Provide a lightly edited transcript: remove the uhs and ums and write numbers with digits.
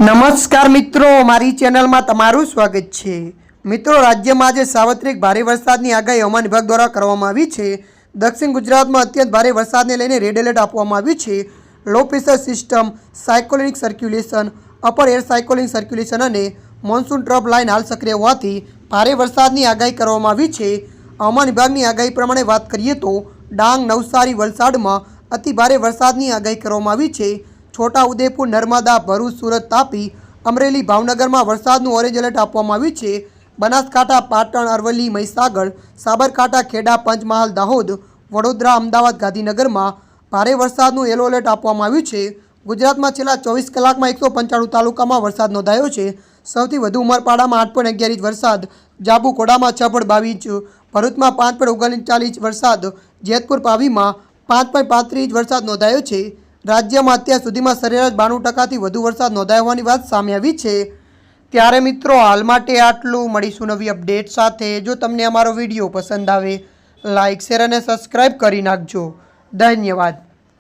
નમસ્કાર મિત્રો, મારી ચેનલમાં તમારું સ્વાગત છે। મિત્રો, રાજ્યમાં આજે સાર્વત્રિક ભારે વરસાદની આગાહી હવામાન વિભાગ દ્વારા કરવામાં આવી છે। દક્ષિણ ગુજરાતમાં અત્યંત ભારે વરસાદને લઈને રેડ એલર્ટ આપવામાં આવ્યું છે। Low pressure system, cyclonic circulation, upper air cyclonic circulation અને મોન્સૂન ટ્રફ લાઇન હાલ સક્રિય હોવાથી ભારે વરસાદની આગાહી કરવામાં આવી છે। હવામાન વિભાગની આગાહી પ્રમાણે વાત કરીએ તો ડાંગ, નવસારી, વલસાડમાં અતિ ભારે વરસાદની આગાહી કરવામાં આવી છે। છોટા ઉદેપુર, નર્મદા, ભરૂચ, સુરત, તાપી, અમરેલી, ભાવનગરમાં વરસાદનું ઓરેન્જ એલર્ટ આપવામાં આવ્યું છે। બનાસકાંઠા, પાટણ, અરવલ્લી, મહીસાગર, સાબરકાંઠા, ખેડા, પંચમહાલ, દાહોદ, વડોદરા, અમદાવાદ, ગાંધીનગરમાં ભારે વરસાદનું યલો એલર્ટ આપવામાં આવ્યું છે। ગુજરાતમાં છેલ્લા 24 કલાકમાં 195 તાલુકામાં વરસાદ નોંધાયો છે। સૌથી વધુ ઉમરપાડામાં 8.11 ઇંચ વરસાદ, જાબુકોડામાં 6.22 ઇંચ, ભરૂચમાં 5.39 ઇંચ વરસાદ, જેતપુર પાવીમાં 5.35 ઇંચ વરસાદ નોંધાયો છે। રાજ્યમાં અત્યાર સુધીમાં સરેરાશ 92%થી વધુ વરસાદ નોંધાયો હોવાની વાત સામે આવી છે। ત્યારે મિત્રો, હાલ માટે આટલું। મળીશું નવી અપડેટ સાથે। જો તમને અમારો વિડીયો પસંદ આવે, લાઇક, શેર અને સબસ્ક્રાઈબ કરી નાખજો। ધન્યવાદ।